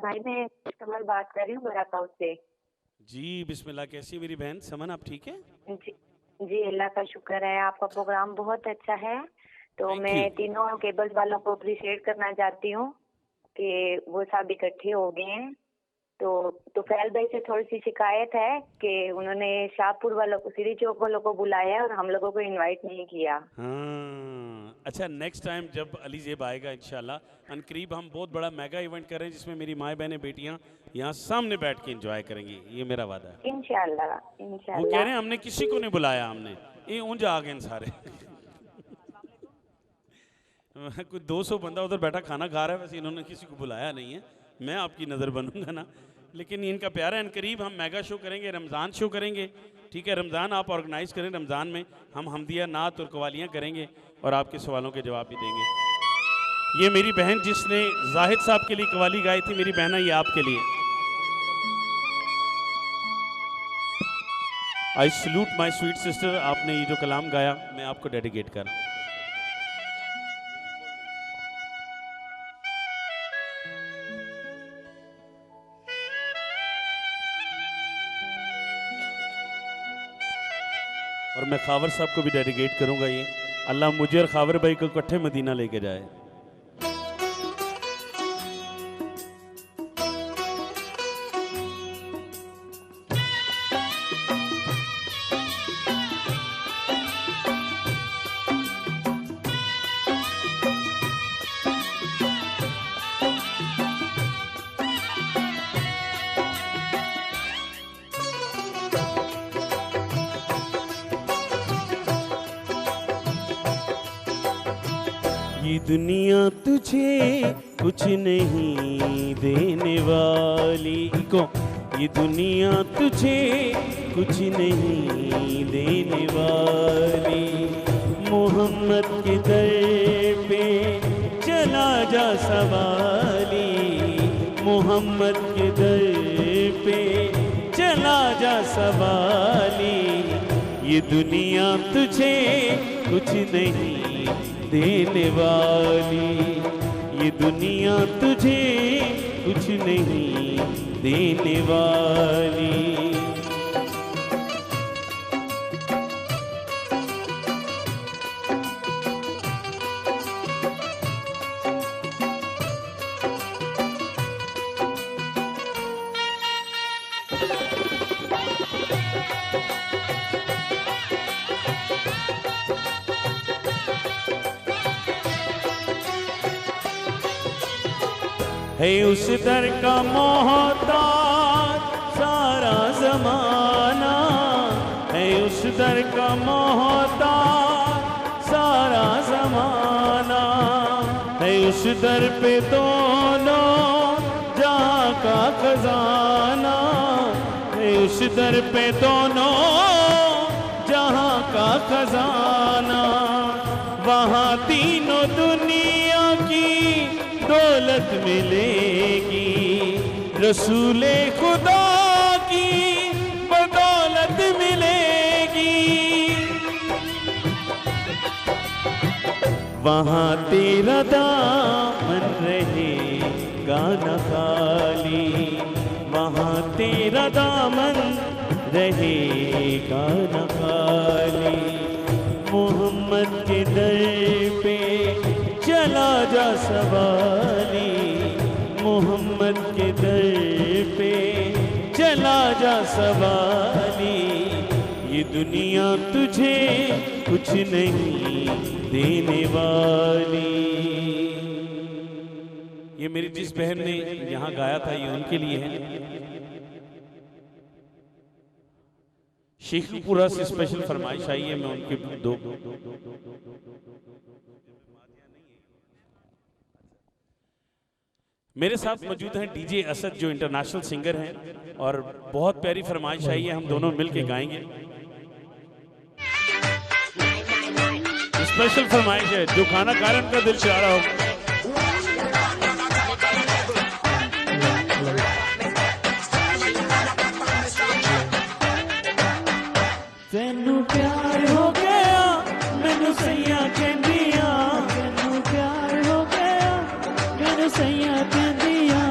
भाई मैं कमल बात कर रही हूँ बराकाऊ से। जी बिस्मिल्लाह। कैसी है मेरी बहन समन, आप ठीक है? जी जी, अल्लाह का शुक्र है, आपका प्रोग्राम बहुत अच्छा है। तो थैंक मैं यू। तीनों केबल्स वालों को अप्रिशिएट करना चाहती हूँ कि वो सब इकट्ठे हो गए हैं। तो फैल भाई से थोड़ी सी शिकायत है कि उन्होंने शाहपुर वालों को, सीढ़ी चौक वालों को बुलाया और हम लोगों को इनवाइट नहीं किया। हाँ अच्छा, नेक्स्ट टाइम जब अली जेब आएगा इंशाल्लाह अनकरीब हम बहुत बड़ा मेगा इवेंट करें जिसमें मेरी माएँ बहनें बेटियां यहाँ सामने बैठ के एंजॉय करेंगी, ये मेरा वादा है। इंशाल्लाह वो कह इंशाल्लाह। रहे हैं हमने किसी को नहीं बुलाया, हमने ये ऊंझ आ गए सारे कोई 200 बंदा उधर बैठा खाना खा रहा है, वैसे इन्होंने किसी को बुलाया नहीं है। मैं आपकी नज़र बनूंगा ना, लेकिन इनका प्यारा है। करीब हम मेगा शो करेंगे, रमज़ान शो करेंगे, ठीक है? रमज़ान आप ऑर्गेनाइज़ करें, रमज़ान में हम हमदिया नात और कवालियाँ करेंगे और आपके सवालों के जवाब भी देंगे। ये मेरी बहन जिसने जाहिद साहब के लिए कवाली गाई थी, मेरी बहना ये आपके लिए। I salute my sweet sister, आपने ये जो कलाम गाया मैं आपको डेडिकेट कर रहा हूँ। और मैं खावर साहब को भी डेडिकेट करूंगा ये। अल्लाह मुझे और खावर भाई को इकट्ठे मदीना लेके जाए। ये दुनिया तुझे कुछ नहीं देने वाली को, ये दुनिया तुझे कुछ नहीं देने वाली। मोहम्मद के दर पे चला जा सवाली, मोहम्मद के दर पे चला जा सवाली। ये दुनिया तुझे कुछ नहीं देने वाली, ये दुनिया तुझे कुछ नहीं देने वाली। है उस दर का मोहताज सारा जमाना, है उस दर का मोहताज सारा जमाना। है उस दर पे दोनों जहाँ का खजाना, है उस दर पे दोनों जहाँ का खजाना। वहाँ तीनों दुनिया की दौलत मिलेगी, रसूले खुदा की बदौलत मिलेगी। वहाँ तेरा दामन रहेगा न खाली, वहाँ तेरा दामन रहेगा न खाली। मोहम्मद के दर पे चला जा सवाली, मोहम्मद के दर पे चला जा सवाली। ये दुनिया तुझे कुछ नहीं देने वाली। ये मेरी जिस बहन ने यहाँ गाया था ये उनके लिए है। शेखपुरा से स्पेशल फरमाइश आई है, मैं उनके दो मेरे साथ मौजूद हैं डीजे असद जो इंटरनेशनल सिंगर हैं और बहुत प्यारी फरमाइश आई है, हम दोनों मिलके गाएंगे। स्पेशल फरमाइश है, जो खाना खा रहे हैं उनका दिल चाह रहा हो। तेनू प्यार हो गया मैनू सैया कहंदिया, तेनू प्यार हो गया मैनू सैया कहंदिया।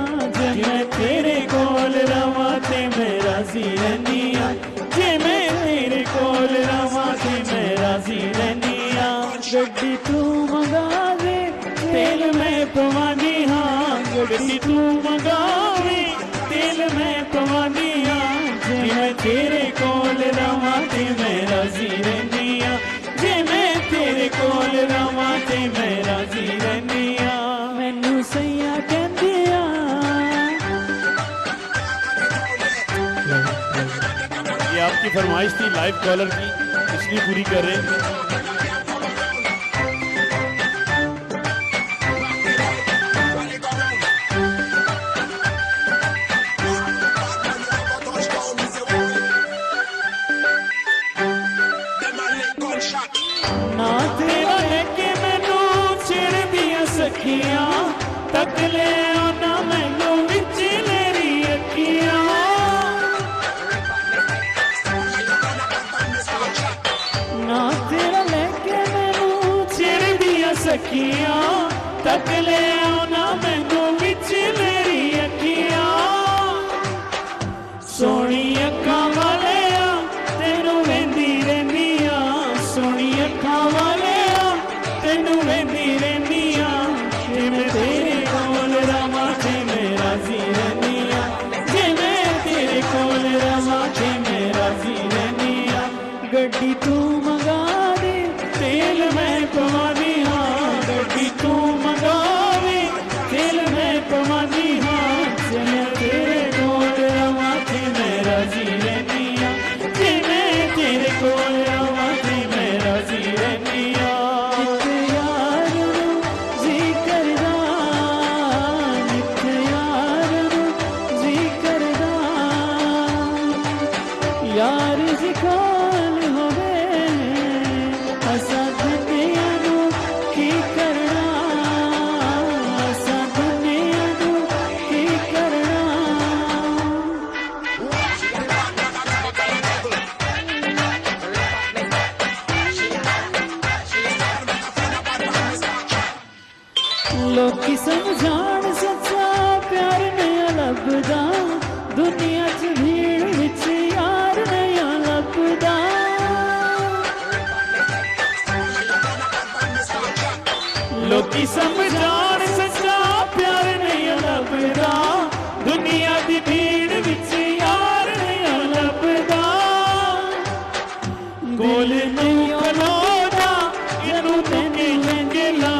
मैं तेरे कोल रवा ते मैं राजी रहनिया, जे मैं तेरे कोल रवा ते मैं राजी रहनिया। गड्डी तू मंगा दे तेल मैं पवानी हाँ, गड्डी तू मंगावे तेल मैं पवानी हाँ, जे मैं तेरे कोल रवा ते मैं राजी रहनिया, जे मैं तेरे कोल रवा ते मैं राजी रहनिया। मैनू सैया कहंदे आ, ये आपकी फरमाइश थी लाइव कॉलर की, इसलिए पूरी कर रहे हैं। ना तेरा लेके मैनू चिड़ दिया सखियां, तक ले ना मैनू विच लेरी अखियां। ना तेरा लेके मैनू चिड़ दिया सखियां, तक ले ना मैनू विच लेरी अखियां। सोहनी अखां वाले तेनू वेंदी रहनिया, सोहनी अखां वाले तेनू वेंदी रहनिया, जे मैं तेरे कोल रवां ते मैं राजी रहनिया, जे मैं तेरे कोल रवां ते मैं राजी रहनिया। गड्डी तू मंगा दे तेल मैं पवानी हाँ, गड्डी तू मंगावे तेल मैं पवानी हाँ, जे मैं तेरे कोल रवां ते मैं राजी रहनिया, जे मैं तेरे कोल रवां ते मैं राजी रहनिया। जिथे यार नूं जी करदा, जिथे यार नूं जी करदा, यार जी कोल होवे असां दुनिया नूं की करना, असां दुनिया नूं की करना। लोकी समझाण सच्चा प्यार नया लभदा, दुनिया च भीड़ विच यार नया लभदा। लोकी समझाण सच्चा प्यार नया लभदा, दुनिया दी भीड़ विच यार नया लभदा। कोल नहीं खलोदा जदों तैनू वेंदला,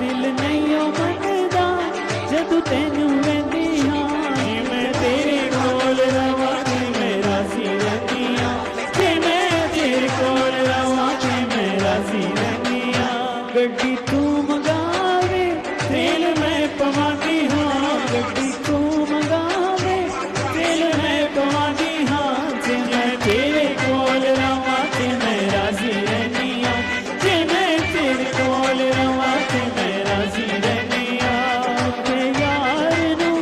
दिल नहीं मनदा जदों तैनू वेंदी हाँ, जे मैं तेरे कोल रवां ते मैं राजी रहनिया, जे मैं तेरे कोल रवां ते मैं राजी रहनिया। गड्डी तू मंगावे तेल मैं पवानी हाँ, गड्डी तू मंगावे तेल मैं पवानी हाँ, जे मैं तेरे कोल रवां ते मैं राजी रहनिया, जे मैं तेरे कोल रवां ते मैं राजी रहनिया। ते यार नूं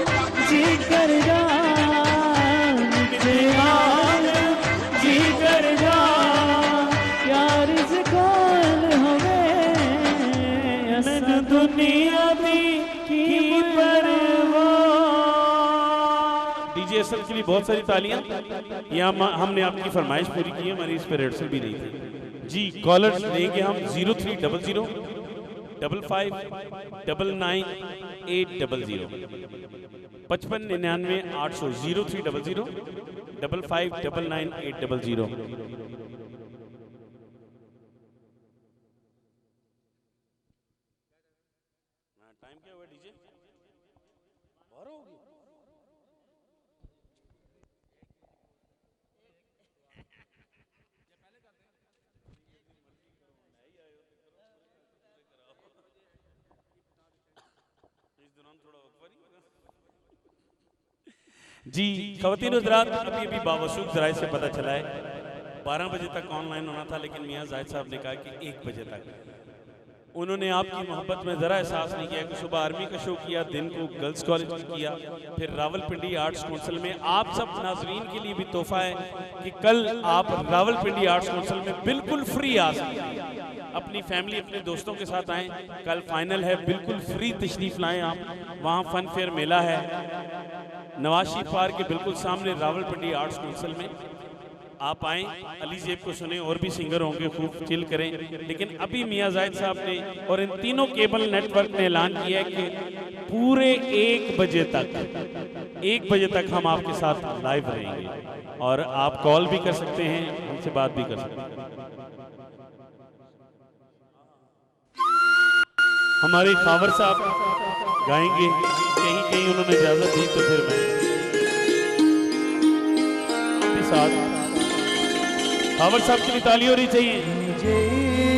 जी करदा, ते यार जी करदा, यार जी कोल होवे मैनू दुनिया दी की परवाह। डीजे असल के लिए बहुत सारी तालियां। यहाँ हमने आपकी फरमाइश पूरी की है, हमारी इस पर रिहर्सल भी नहीं थी जी। कॉलर्स लेंगे हम 0300 55 99 800 55 99 800 0300 55 99 800। टाइम क्या हुआ डीजे? जी ख़वातीन हज़रात, अभी बावसूख ज़राए से पता चला है 12 बजे तक ऑनलाइन होना था, लेकिन मियाँ जाहिद साहब ने कहा कि 1 बजे तक। उन्होंने आपकी मोहब्बत में ज़रा एहसास नहीं किया कि सुबह आर्मी का शो किया, दिन को गर्ल्स कॉलेज में किया, फिर रावलपिंडी आर्ट्स काउंसिल में। आप सब नाजरीन के लिए भी तोहफा है कि कल आप रावलपिंडी आर्ट्स काउंसिल में बिल्कुल फ्री आ सकते हैं, अपनी फैमिली अपने दोस्तों के साथ आएँ। कल फाइनल है, बिल्कुल फ्री तशरीफ़ लाएँ आप, वहाँ फ़न फेयर मेला है। नवाशी पार्क के बिल्कुल सामने रावलपिंडी आर्ट्स काउंसिल में आप आएँ, अली ज़ेब को सुने, और भी सिंगर होंगे, खूब चिल करें। लेकिन अभी मियाँ जाहिद साहब ने और इन तीनों केबल नेटवर्क ने ऐलान किया है कि पूरे 1 बजे तक हम आपके साथ लाइव रहेंगे, और आप कॉल भी कर सकते हैं, हमसे बात भी कर सकते हैं। हमारे खावर साहब गाएंगे, कहीं उन्होंने इजाजत दी तो फिर मैं आपके साथ। खावर साहब की भी ताली हो रही चाहिए। मुझे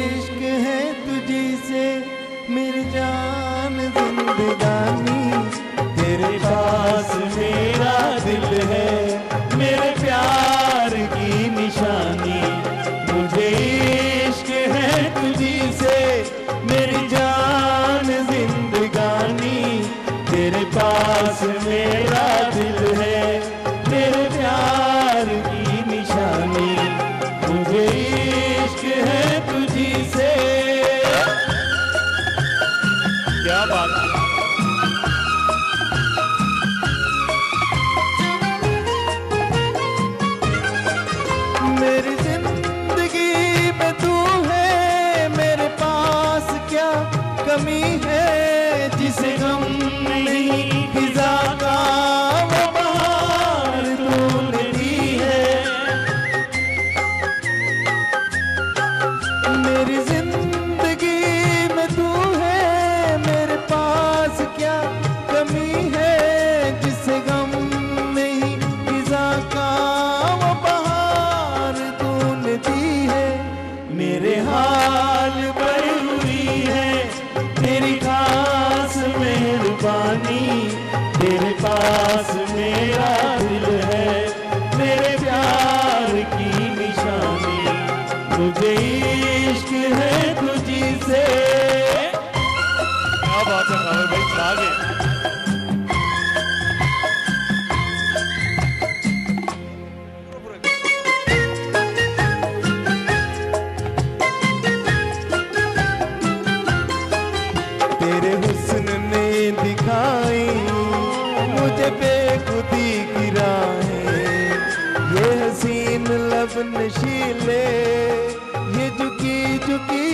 इश्क है तुझी से मेरी जान जिंदगानी, तेरे पास मेरा दिल है मेरे प्यार की निशानी। मुझे इश्क है तुझी से मेरी जान जिंदगानी, तेरे पास मेरा दिल है मेरे प्यार की निशानी। मुझे इश्क है तुझी से। क्या बात है। मेरी जिंदगी में तू है, मेरे पास क्या कमी है, जिसे गम नहीं फिजा का वो बहार तूने दी है। मेरी जिंदगी में तू है, मेरे पास क्या कमी है, जिसे गम नहीं फिजा का वो बहार तूने दी है। मेरे हाल पर हुई है तेरी खास मेहरबानी, तेरे पास मेरा दिल है मेरे प्यार की निशानी। मुझे इश्क है तुझी से। क्या बात है खावर भाई, छा गए। तेरे हुस्न ने दिखाई मुझे बेखुदी की राहें, ये हसीन लब नशीले, ये झुकी झुकी